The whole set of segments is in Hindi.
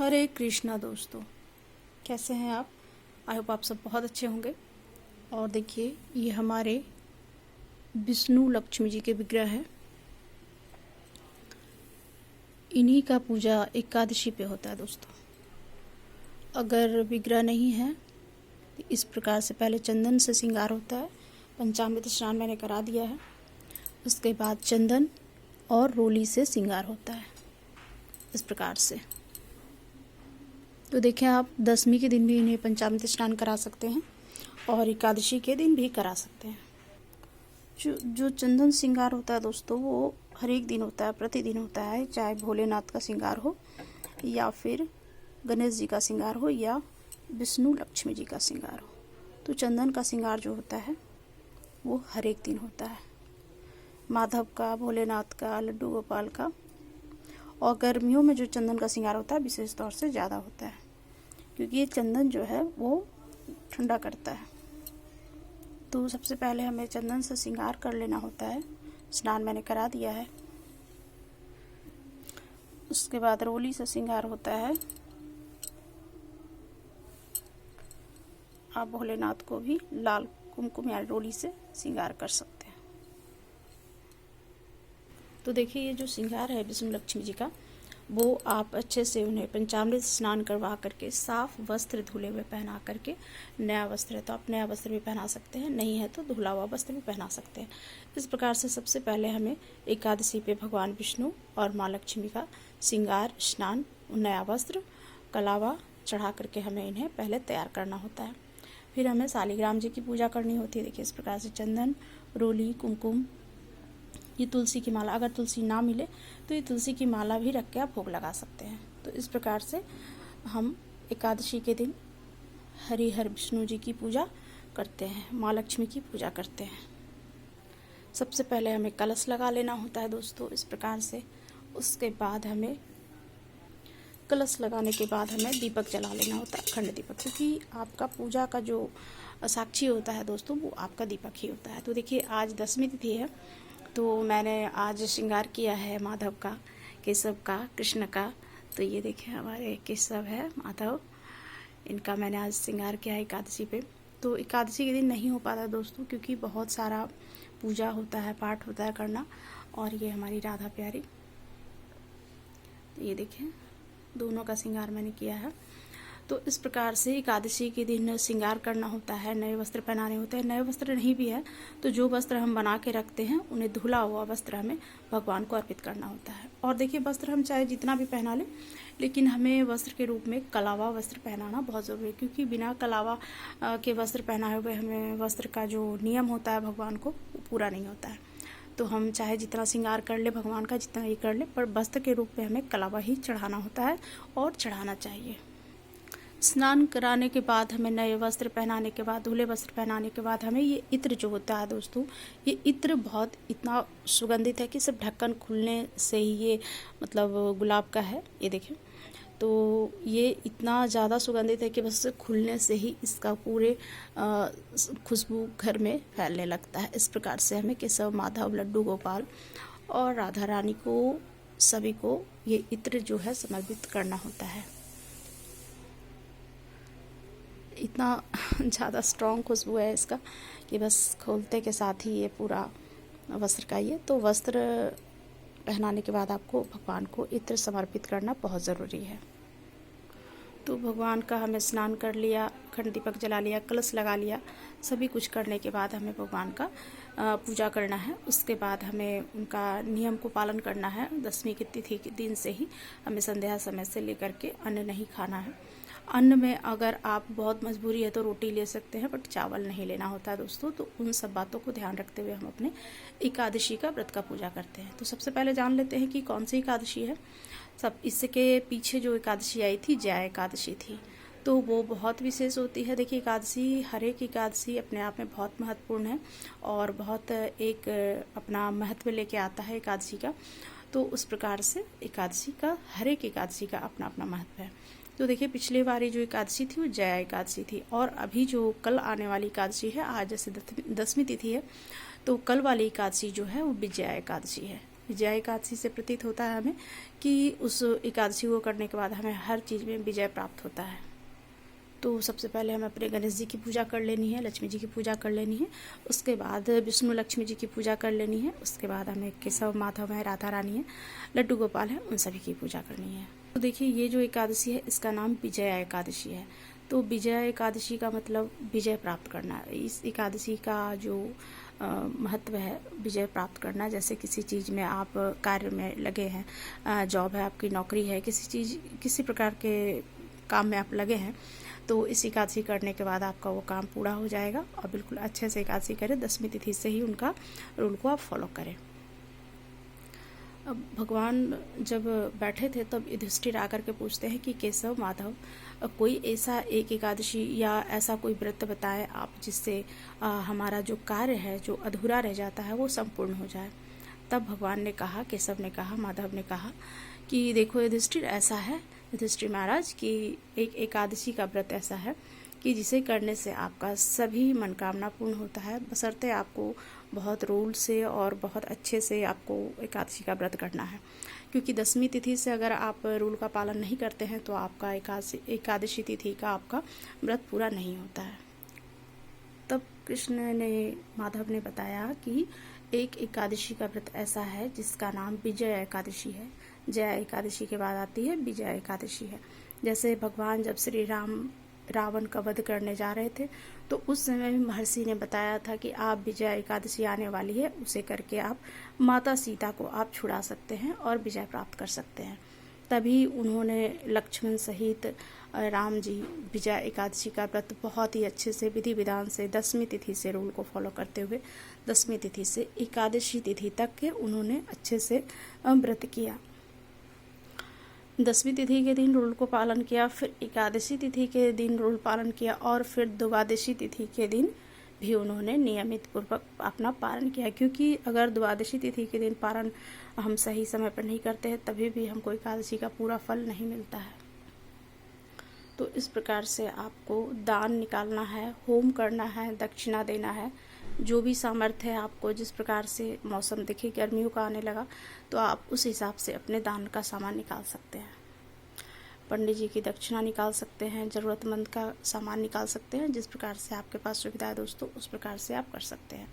हरे कृष्णा दोस्तों, कैसे हैं आप? आई होप आप सब बहुत अच्छे होंगे। और देखिए, ये हमारे विष्णु लक्ष्मी जी के विग्रह है। इन्हीं का पूजा एकादशी पे होता है दोस्तों। अगर विग्रह नहीं है तो इस प्रकार से पहले चंदन से श्रृंगार होता है। पंचामृत स्नान मैंने करा दिया है। उसके बाद चंदन और रोली से श्रृंगार होता है इस प्रकार से। तो देखें, आप दशमी के दिन भी इन्हें पंचामृत स्नान करा सकते हैं और एकादशी के दिन भी करा सकते हैं। जो चंदन श्रृंगार होता है दोस्तों, वो हर एक दिन होता है, प्रतिदिन होता है। चाहे भोलेनाथ का श्रृंगार हो या फिर गणेश जी का श्रृंगार हो या विष्णु लक्ष्मी जी का श्रृंगार हो, तो चंदन का श्रृंगार जो होता है वो हर एक दिन होता है। माधव का, भोलेनाथ का, लड्डू गोपाल का। और गर्मियों में जो चंदन का श्रृंगार होता है विशेष तौर से ज़्यादा होता है, क्योंकि ये चंदन जो है वो ठंडा करता है। तो सबसे पहले हमें चंदन से श्रृंगार कर लेना होता है। स्नान मैंने करा दिया है। उसके बाद रोली से श्रृंगार होता है। आप भोलेनाथ को भी लाल कुमकुम या रोली से श्रृंगार कर सकते हैं। तो देखिए, ये जो श्रृंगार है विष्णु लक्ष्मी जी का, वो आप अच्छे से उन्हें पंचामृत स्नान करवा करके, साफ वस्त्र धुले हुए पहना करके, नया वस्त्र है तो आप नया वस्त्र भी पहना सकते हैं, नहीं है तो धुला हुआ वस्त्र भी पहना सकते हैं। इस प्रकार से सबसे पहले हमें एकादशी पे भगवान विष्णु और माँ लक्ष्मी का श्रृंगार, स्नान, नया वस्त्र, कलावा चढ़ा करके हमें इन्हें पहले तैयार करना होता है। फिर हमें शालिग्राम जी की पूजा करनी होती है। देखिए, इस प्रकार से चंदन, रोली, कुमकुम, ये तुलसी की माला, अगर तुलसी ना मिले तो ये तुलसी की माला भी रख के आप भोग लगा सकते हैं। तो इस प्रकार से हम एकादशी के दिन हरिहर विष्णु जी की पूजा करते हैं, माँ लक्ष्मी की पूजा करते हैं। सबसे पहले हमें कलश लगा लेना होता है दोस्तों, इस प्रकार से। उसके बाद हमें कलश लगाने के बाद हमें दीपक जला लेना होता है, अखंड दीपक, क्योंकि आपका पूजा का जो साक्षी होता है दोस्तों, वो आपका दीपक ही होता है। तो देखिए, आज दशमी तिथि है, तो मैंने आज श्रृंगार किया है माधव का, केशव का, कृष्ण का। तो ये देखिए, हमारे केशव है, माधव, इनका मैंने आज श्रृंगार किया है एकादशी पे। तो एकादशी के दिन नहीं हो पाता दोस्तों, क्योंकि बहुत सारा पूजा होता है, पाठ होता है करना। और ये हमारी राधा प्यारी, तो ये देखिए, दोनों का श्रृंगार मैंने किया है। तो इस प्रकार से एकादशी के दिन श्रृंगार करना होता है, नए वस्त्र पहनाने होते हैं। नए वस्त्र नहीं भी है तो जो वस्त्र हम बना के रखते हैं, उन्हें धुला हुआ वस्त्र हमें भगवान को अर्पित करना होता है। और देखिए, वस्त्र हम चाहे जितना भी पहना लें, लेकिन हमें वस्त्र के रूप में कलावा वस्त्र पहनाना बहुत ज़रूरी है, क्योंकि बिना कलावा के वस्त्र पहनाए हुए हमें वस्त्र का जो नियम होता है भगवान को, वो पूरा नहीं होता है। तो हम चाहे जितना श्रृंगार कर ले भगवान का, जितना ये कर ले, पर वस्त्र के रूप में हमें कलावा ही चढ़ाना होता है और चढ़ाना चाहिए। स्नान कराने के बाद हमें नए वस्त्र पहनाने के बाद, धुले वस्त्र पहनाने के बाद हमें ये इत्र जो होता है दोस्तों, ये इत्र बहुत इतना सुगंधित है कि सिर्फ ढक्कन खुलने से ही ये मतलब गुलाब का है, ये देखें। तो ये इतना ज़्यादा सुगंधित है कि बस खुलने से ही इसका पूरे खुशबू घर में फैलने लगता है। इस प्रकार से हमें केशव, माधव, लड्डू गोपाल और राधा रानी को, सभी को ये इत्र जो है समर्पित करना होता है। इतना ज़्यादा स्ट्रॉन्ग खुशबू है इसका कि बस खोलते के साथ ही ये पूरा वस्त्र का, ये तो वस्त्र पहनाने के बाद आपको भगवान को इत्र समर्पित करना बहुत ज़रूरी है। तो भगवान का हमें स्नान कर लिया, अखंड दीपक जला लिया, कलश लगा लिया, सभी कुछ करने के बाद हमें भगवान का पूजा करना है। उसके बाद हमें उनका नियम को पालन करना है। दशमी की तिथि के दिन से ही हमें संध्या समय से लेकर के अन्न नहीं खाना है। अन्न में अगर आप बहुत मजबूरी है तो रोटी ले सकते हैं, बट चावल नहीं लेना होता है दोस्तों। तो उन सब बातों को ध्यान रखते हुए हम अपने एकादशी का व्रत का पूजा करते हैं। तो सबसे पहले जान लेते हैं कि कौन सी एकादशी है। सब इसके पीछे जो एकादशी आई थी, जया एकादशी थी, तो वो बहुत विशेष होती है। देखिए, एकादशी, हर एक एकादशी अपने आप में बहुत महत्वपूर्ण है और बहुत एक अपना महत्व लेके आता है एकादशी का। तो उस प्रकार से एकादशी का, हर एक एकादशी का अपना अपना महत्व है। तो देखिए, पिछले बारी जो एकादशी थी वो जया एकादशी थी, और अभी जो कल आने वाली एकादशी है, आज जैसे दशमी तिथि है, तो कल वाली एकादशी जो है वो विजया एकादशी है। विजया एकादशी से प्रतीत होता है हमें कि उस एकादशी को करने के बाद हमें हर चीज़ में विजय प्राप्त होता है। तो सबसे पहले हमें अपने गणेश जी की पूजा कर लेनी है, लक्ष्मी जी की पूजा कर लेनी है, उसके बाद विष्णु लक्ष्मी जी की पूजा कर लेनी है, उसके बाद हमें केशव माधव है, राधा रानी है, लड्डू गोपाल है, उन सभी की पूजा करनी है। तो देखिए ये जो एकादशी है इसका नाम विजया एकादशी है। तो विजया एकादशी का मतलब विजय प्राप्त करना। इस एकादशी का जो महत्व है विजय प्राप्त करना। जैसे किसी चीज़ में आप कार्य में लगे हैं, जॉब है आपकी, नौकरी है, किसी प्रकार के काम में आप लगे हैं, तो इस एकादशी करने के बाद आपका वो काम पूरा हो जाएगा। और बिल्कुल अच्छे से एकादशी करें, 10वीं तिथि से ही उनका रूल को आप फॉलो करें। अब भगवान जब बैठे थे तब युधिष्ठिर आकर के पूछते हैं कि केशव माधव, कोई ऐसा एक एकादशी या ऐसा कोई व्रत बताएं आप जिससे हमारा जो कार्य है जो अधूरा रह जाता है वो संपूर्ण हो जाए। तब भगवान ने कहा, केशव ने कहा, माधव ने कहा कि देखो युधिष्ठिर, ऐसा है युधिष्ठिर महाराज कि एक एकादशी का व्रत ऐसा है कि जिसे करने से आपका सभी मनोकामना पूर्ण होता है, बशर्ते आपको बहुत रूल से और बहुत अच्छे से आपको एकादशी का व्रत करना है। क्योंकि 10वीं तिथि से अगर आप रूल का पालन नहीं करते हैं तो आपका एकादशी तिथि का आपका व्रत पूरा नहीं होता है। तब कृष्ण ने, माधव ने बताया कि एक एकादशी का व्रत ऐसा है जिसका नाम विजय एकादशी है। जया एकादशी के बाद आती है विजय एकादशी है। जैसे भगवान जब श्री राम रावण का वध करने जा रहे थे तो उस समय भी महर्षि ने बताया था कि आप विजय एकादशी आने वाली है, उसे करके आप माता सीता को आप छुड़ा सकते हैं और विजय प्राप्त कर सकते हैं। तभी उन्होंने लक्ष्मण सहित राम जी विजय एकादशी का व्रत बहुत ही अच्छे से विधि विधान से 10वीं तिथि से रूल को फॉलो करते हुए 10वीं तिथि से एकादशी तिथि तक के उन्होंने अच्छे से व्रत किया। 10वीं तिथि के दिन रूल को पालन किया, फिर एकादशी तिथि के दिन रूल पालन किया और फिर द्वादशी तिथि के दिन भी उन्होंने नियमित पूर्वक अपना पालन किया। क्योंकि अगर द्वादशी तिथि के दिन पालन हम सही समय पर नहीं करते हैं तभी भी हमको एकादशी का पूरा फल नहीं मिलता है। तो इस प्रकार से आपको दान निकालना है, होम करना है, दक्षिणा देना है, जो भी सामर्थ्य है आपको, जिस प्रकार से मौसम देखिए गर्मियों का आने लगा तो आप उस हिसाब से अपने दान का सामान निकाल सकते हैं। पंडित जी की दक्षिणा निकाल सकते हैं, ज़रूरतमंद का सामान निकाल सकते हैं, जिस प्रकार से आपके पास सुविधा है दोस्तों उस प्रकार से आप कर सकते हैं।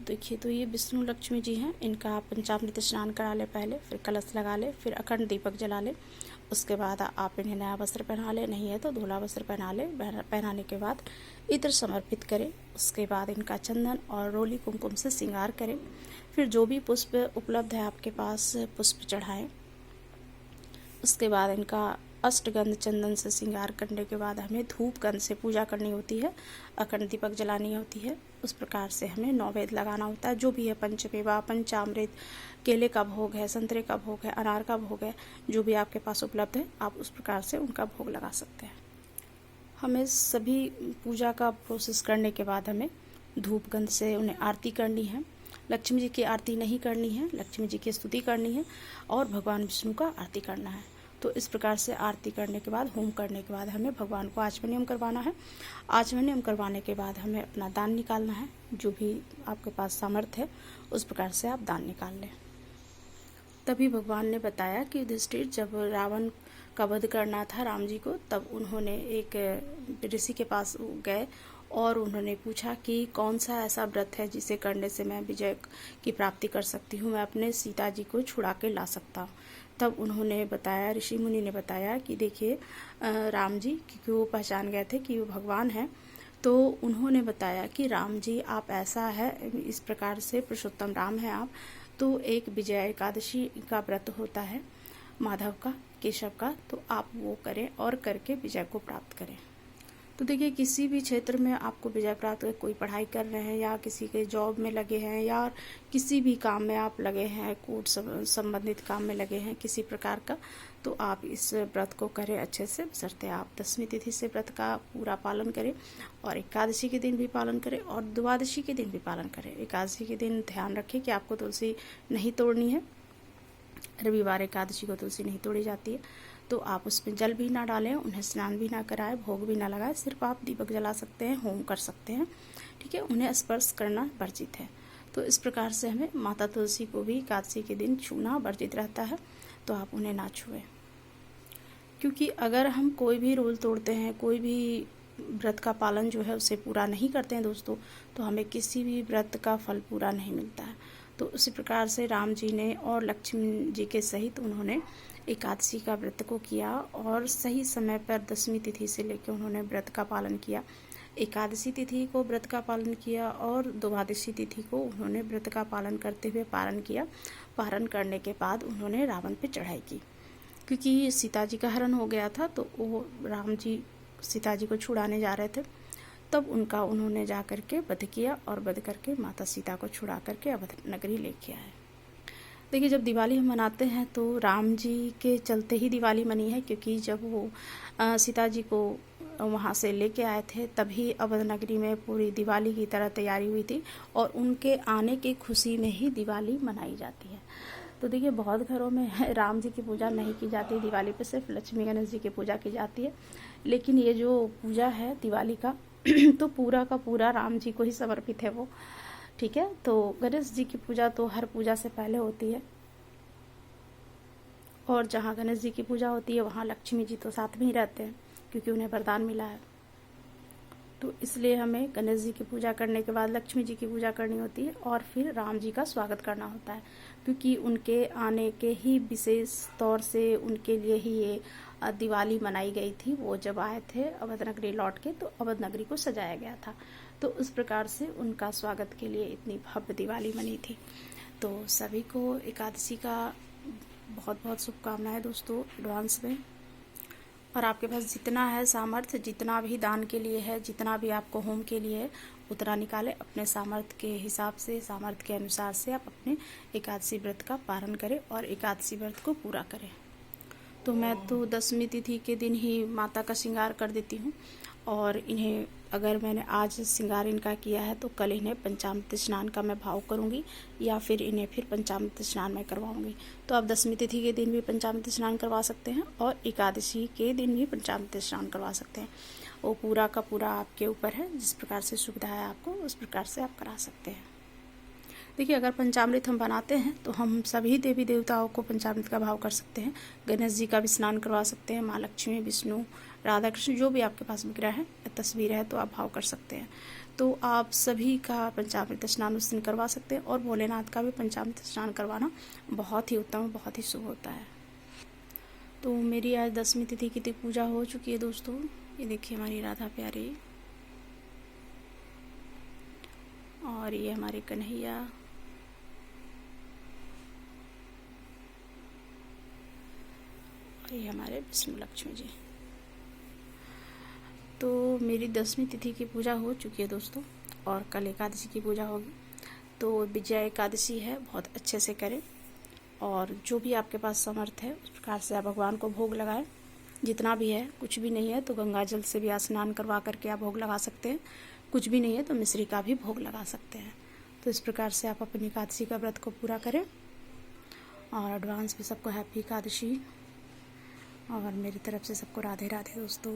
देखिए तो ये विष्णु लक्ष्मी जी हैं, इनका आप पंचामृत स्नान करा ले पहले, फिर कलश लगा ले, फिर अखंड दीपक जला ले, उसके बाद आप इन्हें नया वस्त्र पहना ले, नहीं है तो धुला वस्त्र पहना ले। पहनाने के बाद इत्र समर्पित करें, उसके बाद इनका चंदन और रोली कुमकुम से श्रृंगार करें। फिर जो भी पुष्प उपलब्ध है आपके पास पुष्प चढ़ाएं। उसके बाद इनका अष्टगंध चंदन से श्रृंगार करने के बाद हमें धूप गंध से पूजा करनी होती है, अखंड दीपक जलानी होती है। उस प्रकार से हमें नैवेद्य लगाना होता है, जो भी है पंचमेवा, पंचामृत, केले का भोग है, संतरे का भोग है, अनार का भोग है, जो भी आपके पास उपलब्ध है आप उस प्रकार से उनका भोग लगा सकते हैं। हमें सभी पूजा का प्रोसेस करने के बाद हमें धूप गंध से उन्हें आरती करनी है। लक्ष्मी जी की आरती नहीं करनी है, लक्ष्मी जी की स्तुति करनी है और भगवान विष्णु का आरती करना है। तो इस प्रकार से आरती करने के बाद, होम करने के बाद हमें भगवान को आचमनियम करवाना है। आचमनियम करवाने के बाद हमें अपना दान निकालना है, जो भी आपके पास सामर्थ्य है उस प्रकार से आप दान निकाल लें। तभी भगवान ने बताया कि युधिष्ठिर जब रावण का वध करना था राम जी को, तब उन्होंने एक ऋषि के पास गए और उन्होंने पूछा कि कौन सा ऐसा व्रत है जिसे करने से मैं विजय की प्राप्ति कर सकती हूँ, मैं अपने सीता जी को छुड़ा के ला सकता हूँ। तब उन्होंने बताया, ऋषि मुनि ने बताया कि देखिए राम जी, क्योंकि वो पहचान गए थे कि वो भगवान हैं, तो उन्होंने बताया कि राम जी आप ऐसा है, इस प्रकार से पुरुषोत्तम राम हैं आप, तो एक विजय एकादशी का व्रत होता है माधव का, केशव का, तो आप वो करें और करके विजय को प्राप्त करें। तो देखिए किसी भी क्षेत्र में आपको विजय प्राप्त, कोई पढ़ाई कर रहे हैं या किसी के जॉब में लगे हैं या किसी भी काम में आप लगे हैं, कोर्ट संबंधित काम में लगे हैं किसी प्रकार का, तो आप इस व्रत को करें अच्छे से, बशर्ते आप 10वीं तिथि से व्रत का पूरा पालन करें और एकादशी के दिन भी पालन करें और द्वादशी के दिन भी पालन करें। एकादशी के दिन ध्यान रखें कि आपको तुलसी नहीं तोड़नी है, रविवार एकादशी को तुलसी नहीं तोड़ी जाती है, तो आप उसमें जल भी ना डालें, उन्हें स्नान भी ना कराएं, भोग भी ना लगाएं, सिर्फ आप दीपक जला सकते हैं, होम कर सकते हैं, ठीक है, उन्हें स्पर्श करना वर्जित है। तो तो इस प्रकार से हमें माता तुलसी को भी एकादशी के दिन छूना वर्जित रहता है, तो आप उन्हें ना छुएं। क्योंकि अगर हम कोई भी रूल तोड़ते हैं, कोई भी व्रत का पालन जो है उसे पूरा नहीं करते हैं दोस्तों, तो हमें किसी भी व्रत का फल पूरा नहीं मिलता है। तो उसी प्रकार से राम जी ने और लक्ष्मण जी के सहित उन्होंने एकादशी का व्रत को किया और सही समय पर 10वीं तिथि से लेकर उन्होंने व्रत का पालन किया। एकादशी तिथि को व्रत का पालन किया और द्वादशी तिथि को उन्होंने व्रत का पालन करते हुए पारण किया। पारण करने के बाद उन्होंने रावण पे चढ़ाई की, क्योंकि सीता जी का हरण हो गया था, तो वो राम जी सीता जी को छुड़ाने जा रहे थे, तब उनका उन्होंने जा करके वध किया और वध करके माता सीता को छुड़ा करके अवध नगरी लेके आए। देखिए, जब दिवाली हम मनाते हैं तो राम जी के चलते ही दिवाली मनी है, क्योंकि जब वो सीता जी को वहाँ से लेके आए थे तभी अवध नगरी में पूरी दिवाली की तरह तैयारी हुई थी और उनके आने की खुशी में ही दिवाली मनाई जाती है। तो देखिए, बहुत घरों में राम जी की पूजा नहीं की जाती दिवाली पे, सिर्फ लक्ष्मी गणेश जी की पूजा की जाती है। लेकिन ये जो पूजा है दिवाली का तो पूरा का पूरा राम जी को ही समर्पित है वो, ठीक है। तो गणेश जी की पूजा तो हर पूजा से पहले होती है, और जहाँ गणेश जी की पूजा होती है वहाँ लक्ष्मी जी तो साथ में ही रहते हैं, क्योंकि उन्हें वरदान मिला है। तो इसलिए हमें गणेश जी की पूजा करने के बाद लक्ष्मी जी की पूजा करनी होती है और फिर राम जी का स्वागत करना होता है, क्योंकि उनके आने के ही विशेष तौर से उनके लिए ही ये दिवाली मनाई गई थी। वो जब आए थे अवध नगरी लौट के, तो अवध नगरी को सजाया गया था, तो उस प्रकार से उनका स्वागत के लिए इतनी भव्य दिवाली मनी थी। तो सभी को एकादशी का बहुत बहुत शुभकामनाएं दोस्तों एडवांस में। और आपके पास जितना है सामर्थ्य, जितना भी दान के लिए है, जितना भी आपको होम के लिए है, उतना निकालें। अपने सामर्थ्य के हिसाब से, सामर्थ्य के अनुसार से आप अपने एकादशी व्रत का पारण करें और एकादशी व्रत को पूरा करें। तो मैं तो 10वीं तिथि के दिन ही माता का श्रृंगार कर देती हूँ, और इन्हें अगर मैंने आज श्रृंगार इनका किया है तो कल इन्हें पंचामृत स्नान का मैं भाव करूँगी, या फिर इन्हें फिर पंचामृत स्नान मैं करवाऊँगी। तो आप 10वीं तिथि के दिन भी पंचामृत स्नान करवा सकते हैं और एकादशी के दिन भी पंचामृत स्नान करवा सकते हैं। वो पूरा का पूरा आपके ऊपर है, जिस प्रकार से सुविधा है आपको उस प्रकार से आप करा सकते हैं। देखिए, अगर पंचामृत हम बनाते हैं तो हम सभी देवी देवताओं को पंचामृत का भाव कर सकते हैं। गणेश जी का भी स्नान करवा सकते हैं, माँ लक्ष्मी, विष्णु, राधा कृष्ण, जो भी आपके पास विग्रह है, तस्वीर है, तो आप भाव कर सकते हैं। तो आप सभी का पंचामृत स्नान उस दिन करवा सकते हैं, और भोलेनाथ का भी पंचामृत स्नान करवाना बहुत ही उत्तम, बहुत ही शुभ होता है। तो मेरी आज 10वीं तिथि की पूजा हो चुकी है दोस्तों। ये देखिए हमारी राधा प्यारी, और ये हमारे कन्हैया, और ये हमारे विष्णु लक्ष्मी जी। तो मेरी 10वीं तिथि की पूजा हो चुकी है दोस्तों, और कल एकादशी की पूजा होगी। तो विजया एकादशी है, बहुत अच्छे से करें, और जो भी आपके पास समर्थ है उस प्रकार से आप भगवान को भोग लगाएं। जितना भी है, कुछ भी नहीं है तो गंगा जल से भी स्नान करवा करके आप भोग लगा सकते हैं, कुछ भी नहीं है तो मिश्री का भी भोग लगा सकते हैं। तो इस प्रकार से आप अपनी एकादशी का व्रत को पूरा करें, और एडवांस भी सबको हैप्पी एकादशी, और मेरी तरफ से सबको राधे राधे दोस्तों।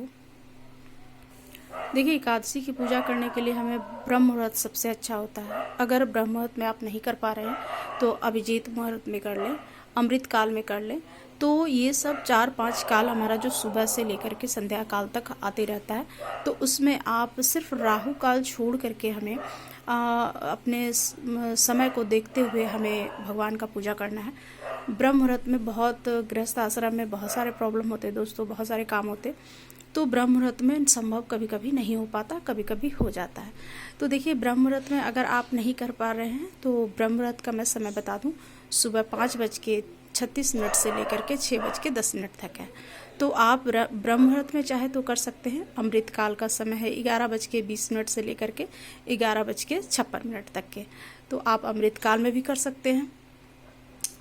देखिए, एकादशी की पूजा करने के लिए हमें ब्रह्म मुहूर्त सबसे अच्छा होता है। अगर ब्रह्म मुहूर्त में आप नहीं कर पा रहे हैं तो अभिजीत मुहूर्त में कर लें, अमृत काल में कर लें। तो ये सब 4-5 काल हमारा जो सुबह से लेकर के संध्या काल तक आते रहता है, तो उसमें आप सिर्फ राहु काल छोड़ करके हमें अपने समय को देखते हुए हमें भगवान का पूजा करना है। ब्रह्म मुहूर्त में बहुत गृहस्थ आश्रम में बहुत सारे प्रॉब्लम होते हैं दोस्तों, बहुत सारे काम होते, तो ब्रह्म मुहूर्त में संभव कभी कभी नहीं हो पाता, कभी कभी हो जाता है। तो देखिए, ब्रह्म मुहूर्त में अगर आप नहीं कर पा रहे हैं तो ब्रह्म मुहूर्त का मैं समय बता दूं, सुबह 5:36 से लेकर के 6:10 तक है। तो आप ब्रह्म मुहूर्त में चाहे तो कर सकते हैं। अमृत काल का समय है 11:20 से लेकर के 11:56 तक के, तो आप अमृत काल में भी कर सकते हैं।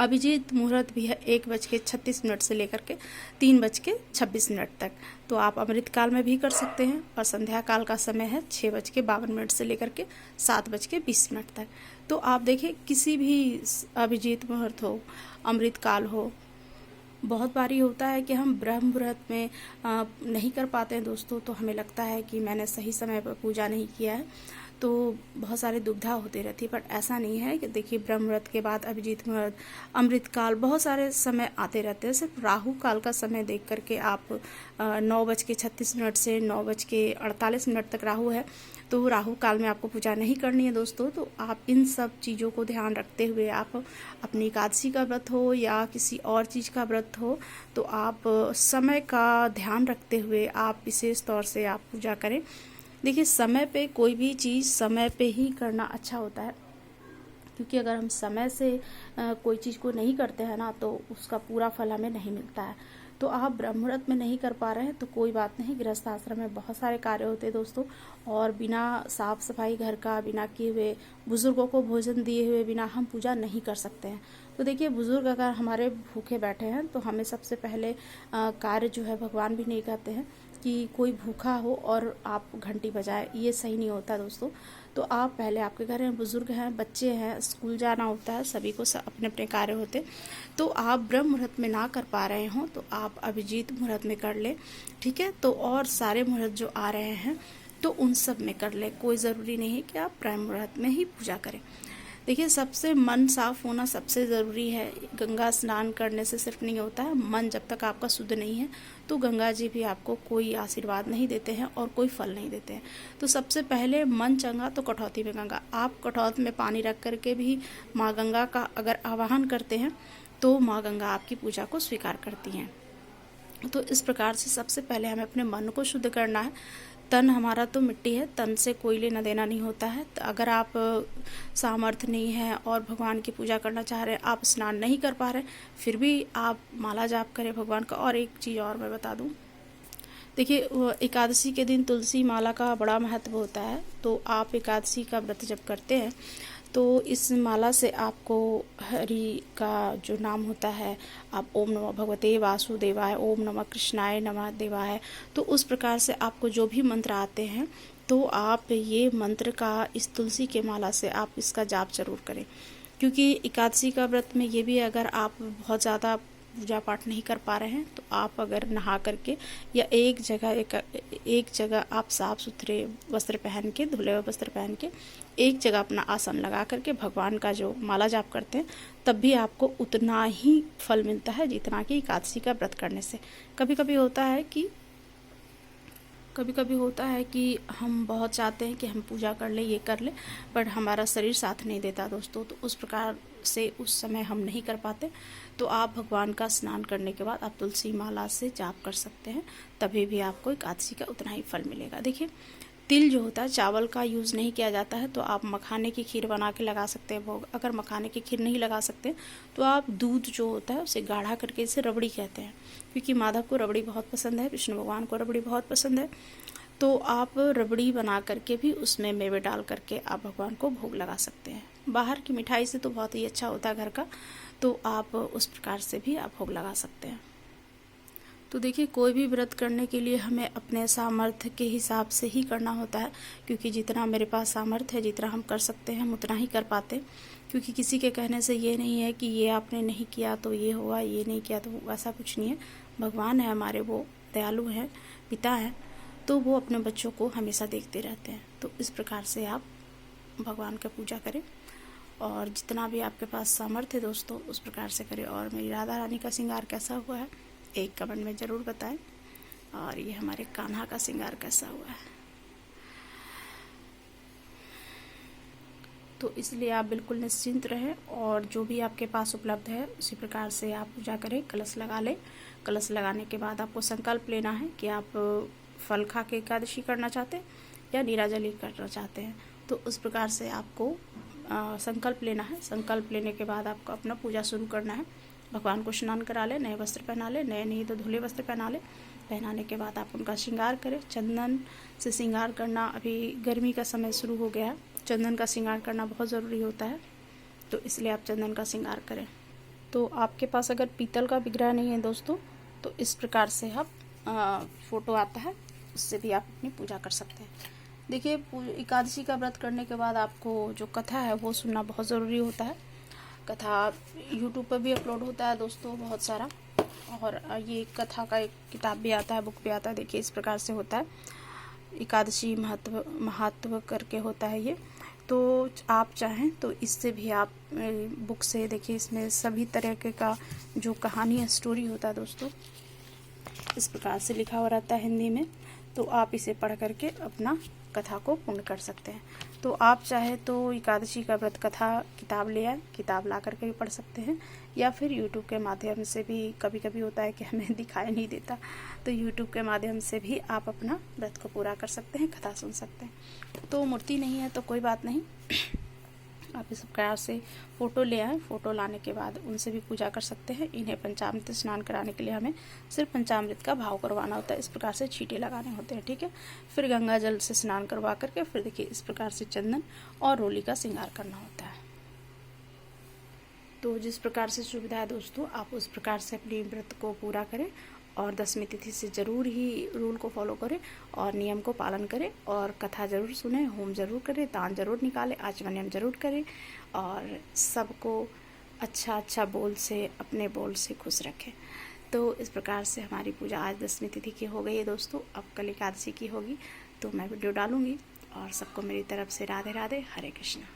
अभिजीत मुहूर्त भी है 1:36 से लेकर के 3:26 तक, तो आप अमृत काल में भी कर सकते हैं। और संध्या काल का समय है 6:52 से लेकर के 7:20 तक। तो आप देखिए, किसी भी अभिजीत मुहूर्त हो, अमृत काल हो, बहुत बारी होता है कि हम ब्रह्म मुहूर्त में नहीं कर पाते हैं दोस्तों, तो हमें लगता है कि मैंने सही समय पर पूजा नहीं किया है। तो बहुत सारी दुविधा होती रहती है, बट ऐसा नहीं है कि देखिए ब्रह्म मुहूर्त के बाद अभिजीत मुहूर्त, अमृत काल, बहुत सारे समय आते रहते हैं। सिर्फ राहु काल का समय देख करके आप 9:36 से 9:48 तक राहु है, तो राहु काल में आपको पूजा नहीं करनी है दोस्तों। तो आप इन सब चीज़ों को ध्यान रखते हुए आप अपनी एकादशी का व्रत हो या किसी और चीज़ का व्रत हो, तो आप समय का ध्यान रखते हुए आप विशेष तौर से आप पूजा करें। देखिए समय पे कोई भी चीज़ समय पे ही करना अच्छा होता है, क्योंकि अगर हम समय से कोई चीज़ को नहीं करते हैं ना, तो उसका पूरा फल हमें नहीं मिलता है। तो आप ब्रह्म मुहूर्त में नहीं कर पा रहे हैं तो कोई बात नहीं, गृहस्थ आश्रम में बहुत सारे कार्य होते हैं दोस्तों, और बिना साफ सफाई घर का, बिना किए हुए, बुजुर्गों को भोजन दिए हुए बिना हम पूजा नहीं कर सकते हैं। तो देखिए बुजुर्ग अगर हमारे भूखे बैठे हैं तो हमें सबसे पहले कार्य जो है, भगवान भी नहीं कहते हैं कि कोई भूखा हो और आप घंटी बजाए, ये सही नहीं होता दोस्तों। तो आप पहले, आपके घर में बुजुर्ग हैं, बच्चे हैं, स्कूल जाना होता है, सभी को अपने अपने कार्य होते, तो आप ब्रह्म मुहूर्त में ना कर पा रहे हों तो आप अभिजीत मुहूर्त में कर ले, ठीक है। तो और सारे मुहूर्त जो आ रहे हैं तो उन सब में कर ले, कोई ज़रूरी नहीं है कि आप ब्रह्म मुहूर्त में ही पूजा करें। देखिए सबसे मन साफ होना सबसे ज़रूरी है। गंगा स्नान करने से सिर्फ नहीं होता है, मन जब तक आपका शुद्ध नहीं है तो गंगा जी भी आपको कोई आशीर्वाद नहीं देते हैं और कोई फल नहीं देते हैं। तो सबसे पहले मन चंगा तो कठौती में गंगा। आप कठौत में पानी रख करके भी माँ गंगा का अगर आवाहन करते हैं तो माँ गंगा आपकी पूजा को स्वीकार करती हैं। तो इस प्रकार से सबसे पहले हमें अपने मन को शुद्ध करना है। तन हमारा तो मिट्टी है, तन से कोई लेना देना नहीं होता है। तो अगर आप सामर्थ्य नहीं है और भगवान की पूजा करना चाह रहे हैं, आप स्नान नहीं कर पा रहे, फिर भी आप माला जाप करें भगवान का। और एक चीज़ और मैं बता दूं, देखिए एकादशी के दिन तुलसी माला का बड़ा महत्व होता है। तो आप एकादशी का व्रत जब करते हैं तो इस माला से आपको हरि का जो नाम होता है, आप ओम नमः भगवते वासुदेवाय, ओम नमः कृष्णाय नमः देवाय, तो उस प्रकार से आपको जो भी मंत्र आते हैं तो आप ये मंत्र का इस तुलसी के माला से आप इसका जाप जरूर करें। क्योंकि एकादशी का व्रत में ये भी, अगर आप बहुत ज़्यादा पूजा पाठ नहीं कर पा रहे हैं तो आप अगर नहा करके या एक जगह आप साफ सुथरे वस्त्र पहन के, धुले हुए वस्त्र पहन के एक जगह अपना आसन लगा करके भगवान का जो माला जाप करते हैं, तब भी आपको उतना ही फल मिलता है जितना कि एकादशी का व्रत करने से। कभी कभी होता है कि हम बहुत चाहते हैं कि हम पूजा कर ले, ये कर ले, पर हमारा शरीर साथ नहीं देता दोस्तों। तो उस प्रकार से उस समय हम नहीं कर पाते, तो आप भगवान का स्नान करने के बाद आप तुलसी माला से जाप कर सकते हैं, तभी भी आपको एकादशी का उतना ही फल मिलेगा। देखिए तिल जो होता है, चावल का यूज़ नहीं किया जाता है, तो आप मखाने की खीर बना के लगा सकते हैं भोग। अगर मखाने की खीर नहीं लगा सकते तो आप दूध जो होता है उसे गाढ़ा करके, इसे रबड़ी कहते हैं, क्योंकि माधव को रबड़ी बहुत पसंद है, विष्णु भगवान को रबड़ी बहुत पसंद है। तो आप रबड़ी बना करके भी उसमें मेवे डाल करके आप भगवान को भोग लगा सकते हैं। बाहर की मिठाई से तो बहुत ही अच्छा होता है घर का, तो आप उस प्रकार से भी आप भोग लगा सकते हैं। तो देखिए कोई भी व्रत करने के लिए हमें अपने सामर्थ्य के हिसाब से ही करना होता है, क्योंकि जितना मेरे पास सामर्थ्य है, जितना हम कर सकते हैं हम उतना ही कर पाते। क्योंकि किसी के कहने से ये नहीं है कि ये आपने नहीं किया तो ये हुआ, ये नहीं किया तो ऐसा कुछ नहीं है। भगवान है हमारे, वो दयालु हैं, पिता हैं, तो वो अपने बच्चों को हमेशा देखते रहते हैं। तो इस प्रकार से आप भगवान का पूजा करें और जितना भी आपके पास सामर्थ्य है दोस्तों उस प्रकार से करें। और मेरी राधा रानी का श्रृंगार कैसा हुआ है एक कमेंट में ज़रूर बताएं, और ये हमारे कान्हा का श्रृंगार कैसा हुआ है। तो इसलिए आप बिल्कुल निश्चिंत रहें और जो भी आपके पास उपलब्ध है उसी प्रकार से आप पूजा करें। कलश लगा लें। कलश लगाने के बाद आपको संकल्प लेना है कि आप फल खा के एकादशी करना चाहते हैं या नीराजली करना चाहते हैं। तो उस प्रकार से आपको संकल्प लेना है। संकल्प लेने के बाद आपको अपना पूजा शुरू करना है। भगवान को स्नान करा ले, नए वस्त्र पहना ले, नए नहीं तो धुले वस्त्र पहना ले। पहनाने के बाद आप उनका श्रृंगार करें। चंदन से श्रृंगार करना, अभी गर्मी का समय शुरू हो गया है, चंदन का श्रृंगार करना बहुत ज़रूरी होता है, तो इसलिए आप चंदन का श्रृंगार करें। तो आपके पास अगर पीतल का विग्रह नहीं है दोस्तों, तो इस प्रकार से आप फोटो आता है उससे भी आप अपनी पूजा कर सकते हैं। देखिए एकादशी का व्रत करने के बाद आपको जो कथा है वो सुनना बहुत ज़रूरी होता है। कथा यूट्यूब पर भी अपलोड होता है दोस्तों बहुत सारा, और ये कथा का एक किताब भी आता है, बुक भी आता है। देखिए इस प्रकार से होता है। एकादशी महत्व करके होता है ये। तो आप चाहें तो इससे भी आप बुक से देखिए, इसमें सभी तरह के का जो कहानी है, स्टोरी होता है दोस्तों, इस प्रकार से लिखा हुआ रहता है हिंदी में। तो आप इसे पढ़ करके अपना कथा को पूर्ण कर सकते हैं। तो आप चाहे तो एकादशी का व्रत कथा किताब ले आए, किताब ला करके भी पढ़ सकते हैं, या फिर यूट्यूब के माध्यम से भी। कभी कभी होता है कि हमें दिखाई नहीं देता, तो यूट्यूब के माध्यम से भी आप अपना व्रत को पूरा कर सकते हैं, कथा सुन सकते हैं। तो मूर्ति नहीं है तो कोई बात नहीं, आप इस प्रकार से फ़ोटो ले आए। फ़ोटो लाने के बाद उनसे भी पूजा कर सकते हैं। इन्हें पंचामृत स्नान कराने के लिए हमें सिर्फ पंचामृत का भाव करवाना होता है। इस प्रकार से छींटे लगाने होते हैं, ठीक है। फिर गंगा जल से स्नान करवा करके फिर देखिए इस प्रकार से चंदन और रोली का श्रृंगार करना होता है। तो जिस प्रकार से सुविधा है दोस्तों, आप उस प्रकार से अपनी व्रत को पूरा करें और 10वीं तिथि से ज़रूर ही रूल को फॉलो करें और नियम को पालन करें, और कथा ज़रूर सुनें, होम ज़रूर करें, दान ज़रूर निकालें, आचमन नियम ज़रूर करें, और सबको अच्छा बोल से, अपने बोल से खुश रखें। तो इस प्रकार से हमारी पूजा आज 10वीं तिथि की हो गई है दोस्तों। अब कल एकादशी की होगी तो मैं वीडियो डालूँगी। और सबको मेरी तरफ से राधे राधे, हरे कृष्णा।